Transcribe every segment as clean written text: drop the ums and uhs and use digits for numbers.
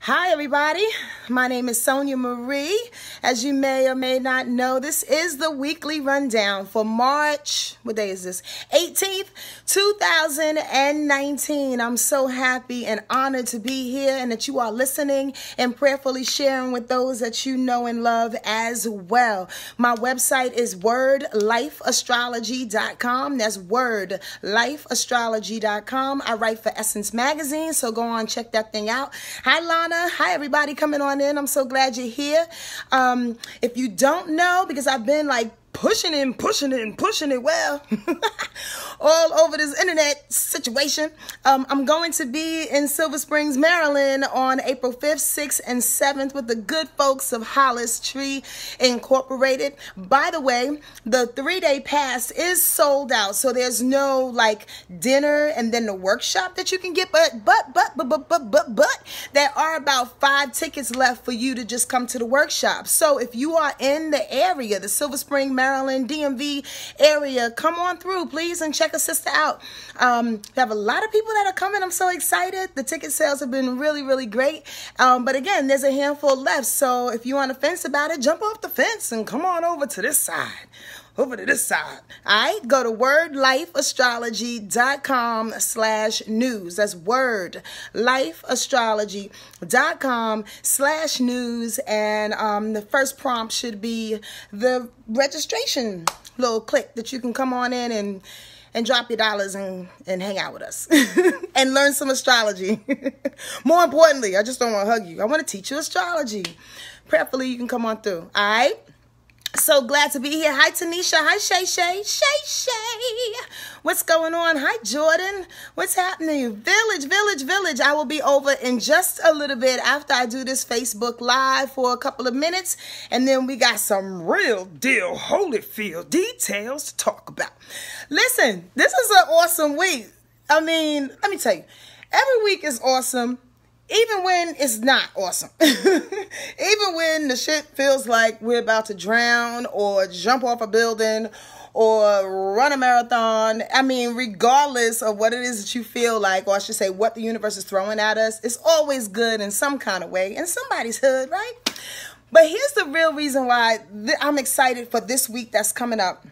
Hi, everybody. My name is Sonia Marie. As you may or may not know, this is the weekly rundown for March, what day is this? 18th, 2019. I'm so happy and honored to be here and that you are listening and prayerfully sharing with those that you know and love as well. My website is wordlifeastrology.com. That's wordlifeastrology.com. I write for Essence Magazine, so go on, check that thing out. Hi, Lana. Hi, everybody coming on in. I'm so glad you're here. If you don't know, because I've been like pushing it well all over this internet situation. I'm going to be in Silver Springs, Maryland on April 5th, 6th, and 7th with the good folks of Hollis Tree Incorporated. By the way, the 3-day pass is sold out, so there's no like dinner and then the workshop that you can get, but there are about 5 tickets left for you to just come to the workshop. So if you are in the area, the Silver Spring, Maryland, DMV area, come on through, please, and check a sister out. We have a lot of people that are coming. I'm so excited. The ticket sales have been really, really great. But again, there's a handful left. So if you're on the fence about it, jump off the fence and come on over to this side. Over to this side. All right, go to wordlifeastrology.com/news. That's wordlifeastrology.com/news. And the first prompt should be the registration little click that you can come on in and drop your dollars and hang out with us and learn some astrology. More importantly, I just don't want to hug you. I want to teach you astrology. Prayerfully, you can come on through. All right. So glad to be here. Hi, Tanisha. Hi, Shay. What's going on? Hi, Jordan. What's happening? Village. I will be over in just a little bit after I do this Facebook Live for a couple of minutes. And then we got some real deal Holyfield details to talk about. Listen, this is an awesome week. I mean, let me tell you, every week is awesome. Even when it's not awesome, even when the shit feels like we're about to drown or jump off a building or run a marathon. I mean, regardless of what it is that you feel like, or I should say what the universe is throwing at us, it's always good in some kind of way in somebody's hood, right? But here's the real reason why I'm excited for this week that's coming up.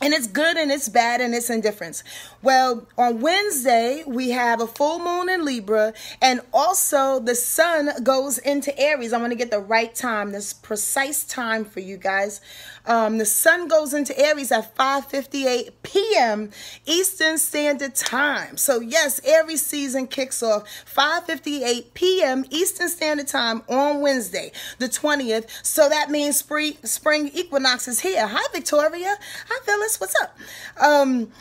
And it's good and it's bad and it's indifference. Well, on Wednesday, we have a full moon in Libra, and also the sun goes into Aries. I want to get the right time, this precise time for you guys. The sun goes into Aries at 5:58 p.m. Eastern Standard Time. So yes, Aries season kicks off 5:58 p.m. Eastern Standard Time on Wednesday, the 20th. So that means spring equinox is here. Hi, Victoria. Hi, Phyllis. What's up?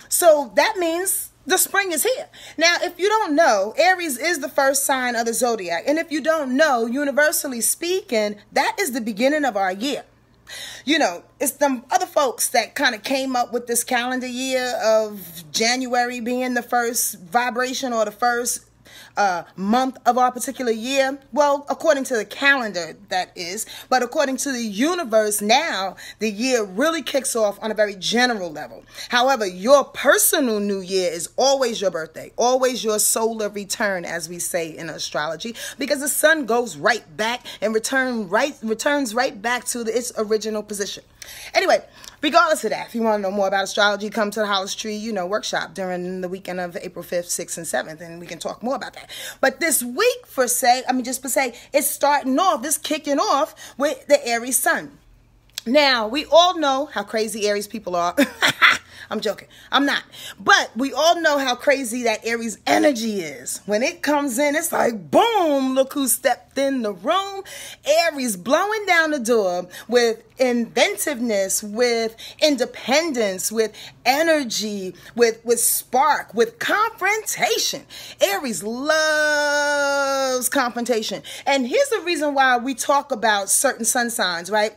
So that means the spring is here. Now, if you don't know, Aries is the first sign of the zodiac. And if you don't know, universally speaking, that is the beginning of our year. You know, it's them other folks that kind of came up with this calendar year of January being the first vibration or the first month of our particular year. Well, according to the calendar, that is. But according to the universe now, the year really kicks off on a very general level. However, your personal new year is always your birthday, always your solar return, as we say in astrology, because the sun goes right back and returns right back to its original position. Anyway, regardless of that, if you want to know more about astrology, come to the Hollis Tree, workshop during the weekend of April 5th, 6th, and 7th, and we can talk more about that. But this week, it's starting off, it's kicking off with the Aries sun. Now, we all know how crazy Aries people are. I'm joking. I'm not. But we all know how crazy that Aries energy is. When it comes in, it's like, boom, look who stepped in the room. Aries blowing down the door with inventiveness, with independence, with energy, with spark, with confrontation. Aries loves confrontation. And here's the reason why we talk about certain sun signs, right?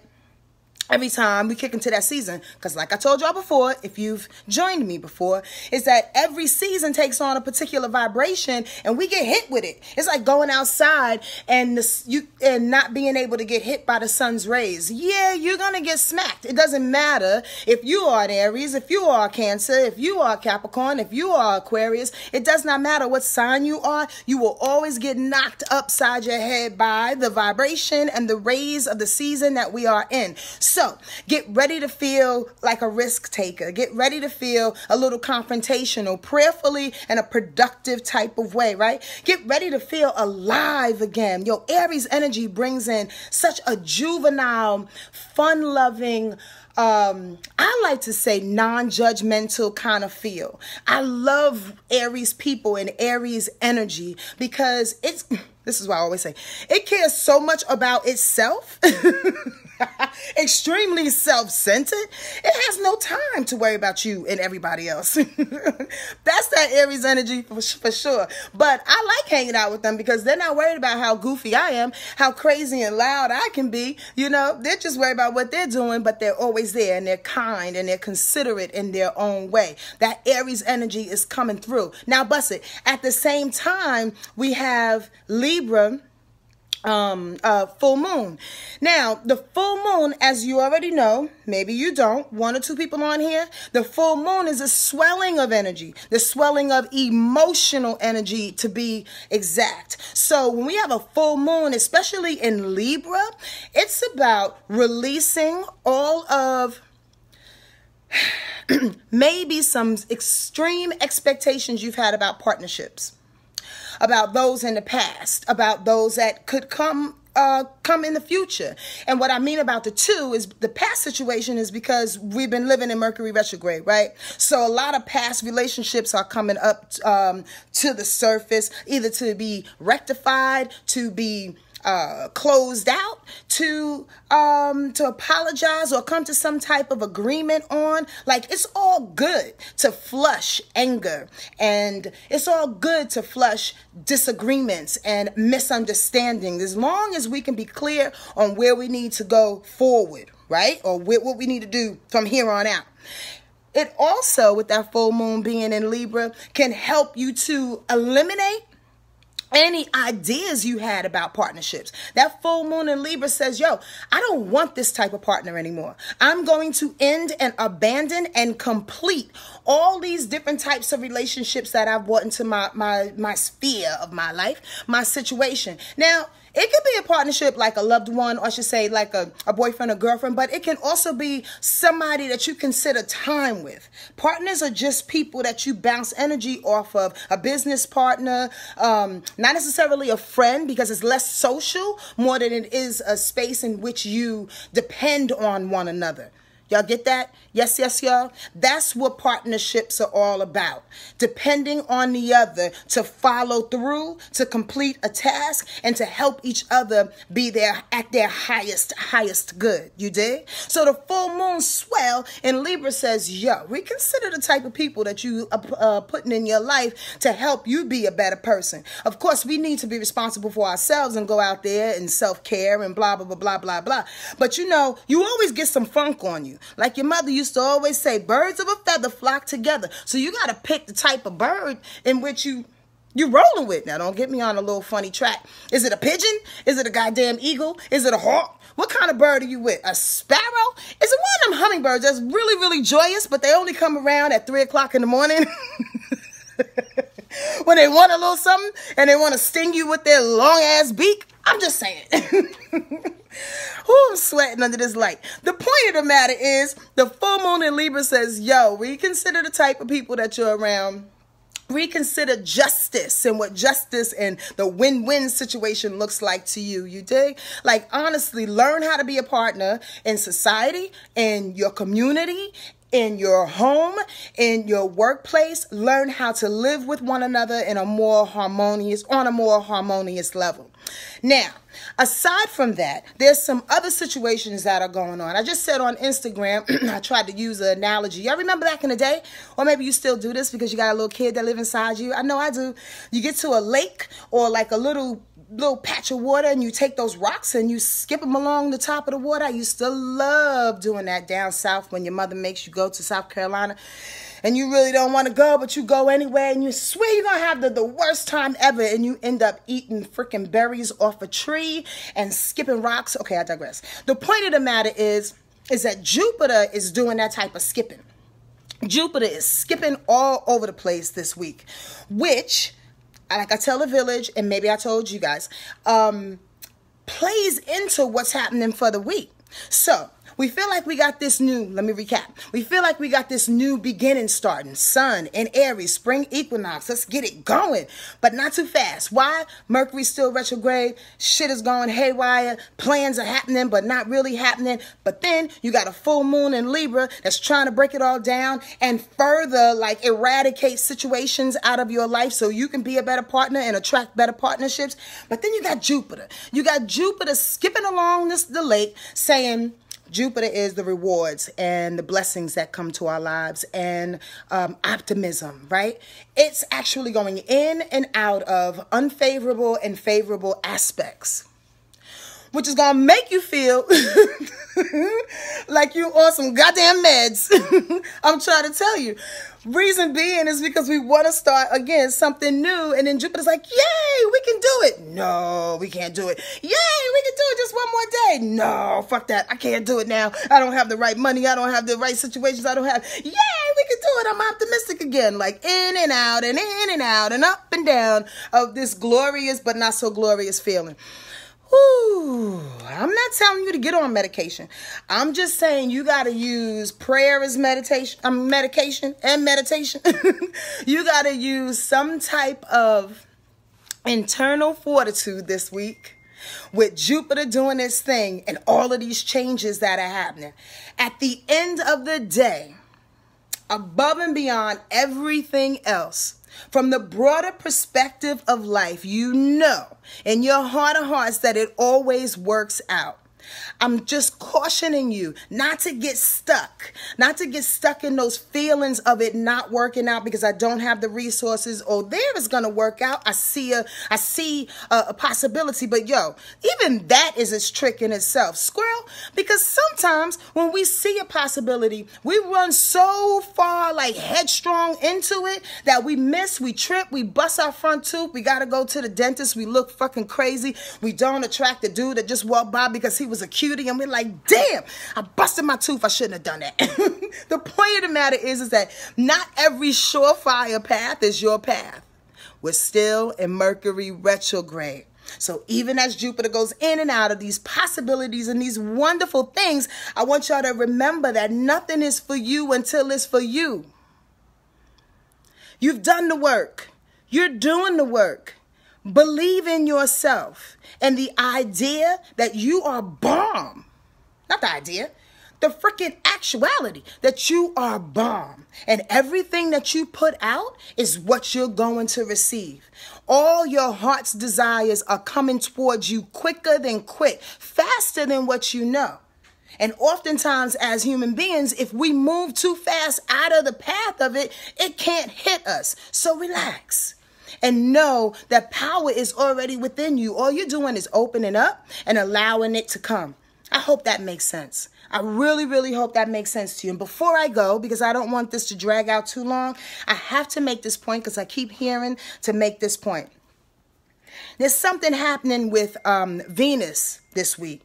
every time we kick into that season. Because like I told y'all before, if you've joined me before, is that every season takes on a particular vibration and we get hit with it. It's like going outside and not being able to get hit by the sun's rays. Yeah, you're going to get smacked. It doesn't matter if you are an Aries, if you are Cancer, if you are Capricorn, if you are Aquarius. It does not matter what sign you are. You will always get knocked upside your head by the vibration and the rays of the season that we are in. So get ready to feel like a risk taker. Get ready to feel a little confrontational, prayerfully in a productive type of way, right? Get ready to feel alive again. Yo, Aries energy brings in such a juvenile, fun-loving, I like to say non-judgmental kind of feel. I love Aries people and Aries energy because this is what I always say, it cares so much about itself. Extremely self-centered. It has no time to worry about you and everybody else. That's that Aries energy for sure. But I like hanging out with them because they're not worried about how goofy I am, how crazy and loud I can be. You know, they're just worried about what they're doing, but they're always there and they're kind and they're considerate in their own way. That Aries energy is coming through. Now, bust it. At the same time, we have Libra, full moon. Now, the full moon, as you already know, maybe you don't, one or two people on here, the full moon is a swelling of energy, the swelling of emotional energy to be exact. So when we have a full moon, especially in Libra, it's about releasing all of maybe some extreme expectations you've had about partnerships, about those in the past, about those that could come in the future. And what I mean about the two is the past situation is because we've been living in Mercury retrograde, right? So a lot of past relationships are coming up to the surface, either to be rectified, to be closed out, to apologize or come to some type of agreement on. Like, it's all good to flush anger, and it's all good to flush disagreements and misunderstandings, as long as we can be clear on where we need to go forward, right? Or what we need to do from here on out. It also, with that full moon being in Libra, can help you to eliminate any ideas you had about partnerships. That full moon in Libra says, yo, I don't want this type of partner anymore. I'm going to end and abandon and complete all these different types of relationships that I've brought into my sphere of my life, my situation. Now, it could be a partnership like a loved one, or I should say like a boyfriend or girlfriend, but it can also be somebody that you consider time with. Partners are just people that you bounce energy off of. A business partner, not necessarily a friend because it's less social, more than it is a space in which you depend on one another. Y'all get that? Yes, yes, y'all. That's what partnerships are all about. Depending on the other to follow through, to complete a task, and to help each other be there at their highest good. You dig? So the full moon swell in Libra says, yo, reconsider the type of people that you are putting in your life to help you be a better person. Of course, we need to be responsible for ourselves and go out there and self-care and blah, blah, blah, blah, blah, blah. But you know, you always get some funk on you. Like your mother used to always say, birds of a feather flock together. So you got to pick the type of bird in which you're rolling with. Now, don't get me on a little funny track. Is it a pigeon? Is it a goddamn eagle? Is it a hawk? What kind of bird are you with? A sparrow? Is it one of them hummingbirds that's really, really joyous, but they only come around at 3 o'clock in the morning? When they want a little something and they want to sting you with their long ass beak? I'm just saying. I'm sweating under this light. The point of the matter is the full moon in Libra says, yo, reconsider the type of people that you're around. Reconsider justice and what justice and the win-win situation looks like to you. You dig? Like, honestly, learn how to be a partner in society, in your community, in your home, in your workplace. Learn how to live with one another on a more harmonious level. Now, aside from that, there's some other situations that are going on. I just said on Instagram, I tried to use an analogy. Y'all remember back in the day? Or maybe you still do this because you got a little kid that live inside you. I know I do. You get to a lake or like a little patch of water and you take those rocks and you skip them along the top of the water. I used to love doing that down south when your mother makes you go to South Carolina and you really don't want to go, but you go anyway and you swear you're going to have the worst time ever and you end up eating freaking berries off a tree and skipping rocks. Okay, I digress. The point of the matter is that Jupiter is doing that type of skipping. Jupiter is skipping all over the place this week, which, like I tell the village, and maybe I told you guys, plays into what's happening for the week. So we feel like we got this new, let me recap. We feel like we got this new beginning starting. Sun in Aries, spring equinox. Let's get it going, but not too fast. Why? Mercury's still retrograde. Shit is going haywire. Plans are happening, but not really happening. But then you got a full moon in Libra that's trying to break it all down and further like eradicate situations out of your life so you can be a better partner and attract better partnerships. But then you got Jupiter. You got Jupiter skipping along the lake saying, Jupiter is the rewards and the blessings that come to our lives and optimism, right? It's actually going in and out of unfavorable and favorable aspects, which is going to make you feel like you on some goddamn meds. I'm trying to tell you. Reason being is because we want to start, again, something new. And then Jupiter's like, yay, we can do it. No, we can't do it. Yay, we can do it just one more day. No, fuck that. I can't do it now. I don't have the right money. I don't have the right situations. I don't have. Yay, we can do it. I'm optimistic again. Like in and out and up and down of this glorious but not so glorious feeling. Ooh, I'm not telling you to get on medication. I'm just saying you got to use prayer as medication. You got to use some type of internal fortitude this week with Jupiter doing its thing and all of these changes that are happening. At the end of the day, above and beyond everything else, from the broader perspective of life, you know in your heart of hearts that it always works out. I'm just cautioning you not to get stuck in those feelings of it not working out because I don't have the resources or there is going to work out. I see a possibility, but even that is a trick in itself, squirrel, because sometimes when we see a possibility, we run so far like headstrong into it that we miss, we trip, we bust our front tooth, we got to go to the dentist, we look fucking crazy, we don't attract the dude that just walked by because he was a cutie and we're like, damn, I busted my tooth, I shouldn't have done that. The point of the matter is that not every surefire path is your path. We're still in Mercury retrograde. So even as Jupiter goes in and out of these possibilities and these wonderful things, I want y'all to remember that nothing is for you until it's for you. You've done the work. You're doing the work. Believe in yourself and the idea that you are bomb. Not the idea, the freaking actuality that you are bomb. And everything that you put out is what you're going to receive. All your heart's desires are coming towards you quicker than quick, faster than what you know. And oftentimes as human beings, if we move too fast out of the path of it, it can't hit us. So relax. And know that power is already within you. All you're doing is opening up and allowing it to come. I hope that makes sense. I really, really hope that makes sense to you. And before I go, because I don't want this to drag out too long, I have to make this point because I keep hearing to make this point. There's something happening with Venus this week.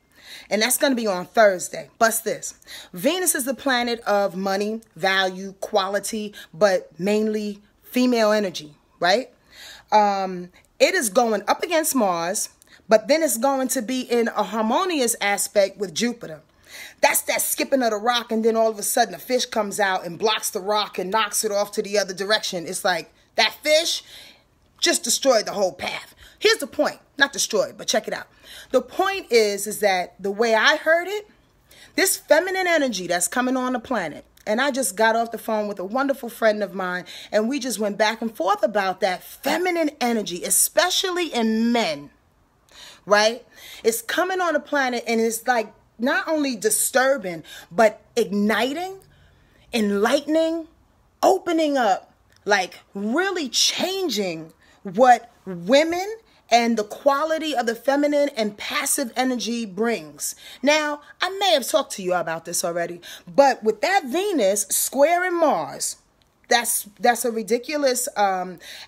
And that's going to be on Thursday. Bust this. Venus is the planet of money, value, quality, but mainly female energy, right? It is going up against Mars, but then it's going to be in a harmonious aspect with Jupiter. That's that skipping of the rock, and then all of a sudden a fish comes out and blocks the rock and knocks it off to the other direction. It's like that fish just destroyed the whole path. Here's the point. Not destroyed, but check it out. The point is that the way I heard it, this feminine energy that's coming on the planet And I just got off the phone with a wonderful friend of mine, and we just went back and forth about that feminine energy, especially in men, right? It's coming on the planet, and it's like not only disturbing, but igniting, enlightening, opening up, like really changing what women and the quality of the feminine and passive energy brings. Now, I may have talked to you about this already, but with that Venus squaring Mars, that's a ridiculous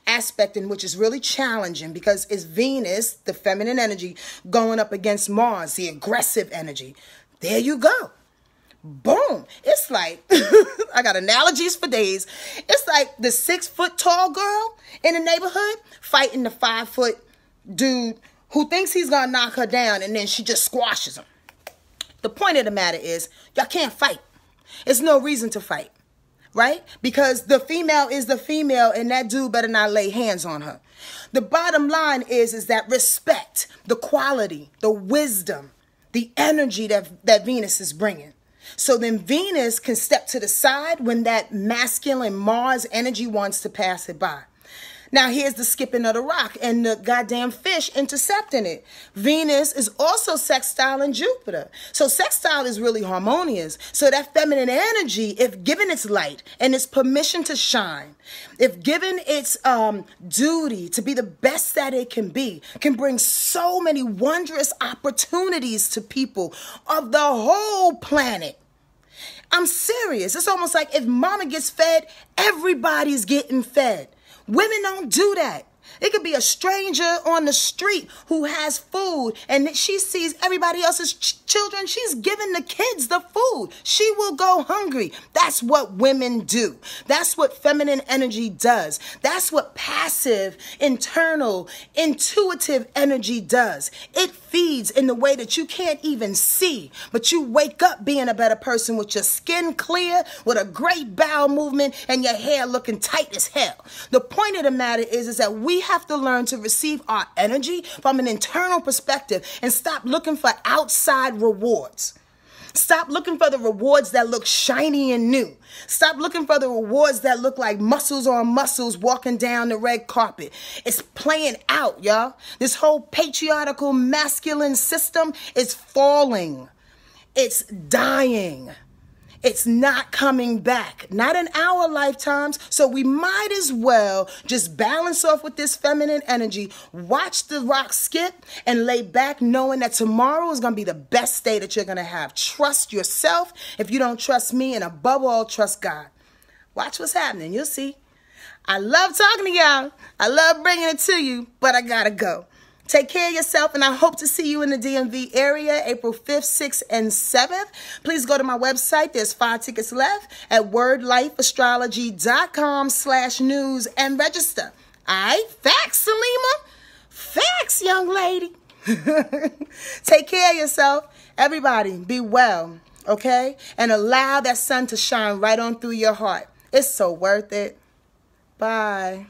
aspect in which is really challenging, because it's Venus, the feminine energy, going up against Mars, the aggressive energy. There you go. Boom. It's like, I got analogies for days. It's like the 6 foot tall girl in the neighborhood fighting the 5 foot dude who thinks he's gonna knock her down, and then she just squashes him. The point of the matter is, y'all can't fight. There's no reason to fight, right? Because the female is the female, and that dude better not lay hands on her. The bottom line is that respect, the quality, the wisdom, the energy that Venus is bringing. So then Venus can step to the side when that masculine Mars energy wants to pass it by. Now, here's the skipping of the rock and the goddamn fish intercepting it. Venus is also sextile in Jupiter. So sextile is really harmonious. So that feminine energy, if given its light and its permission to shine, if given its duty to be the best that it can be, can bring so many wondrous opportunities to people of the whole planet. I'm serious. It's almost like if mama gets fed, everybody's getting fed. Women don't do that. It could be a stranger on the street who has food, and she sees everybody else's children. She's giving the kids the food. She will go hungry. That's what women do. That's what feminine energy does. That's what passive, internal, intuitive energy does. It feeds in the way that you can't even see, but you wake up being a better person with your skin clear, with a great bowel movement, and your hair looking tight as hell. The point of the matter is that we have to learn to receive our energy from an internal perspective and stop looking for outside rewards. Stop looking for the rewards that look shiny and new. Stop looking for the rewards that look like muscles on muscles walking down the red carpet. It's playing out, y'all. This whole patriarchal masculine system is falling. It's dying. It's not coming back, not in our lifetimes. So we might as well just balance off with this feminine energy, watch the rock skip, and lay back knowing that tomorrow is going to be the best day that you're going to have. Trust yourself if you don't trust me, and above all, trust God. Watch what's happening. You'll see. I love talking to y'all. I love bringing it to you, but I got to go. Take care of yourself, and I hope to see you in the DMV area April 5th, 6th, and 7th. Please go to my website. There's 5 tickets left at wordlifeastrology.com/news and register. All right? Facts, Salima. Facts, young lady. Take care of yourself. Everybody, be well, okay? And allow that sun to shine right on through your heart. It's so worth it. Bye.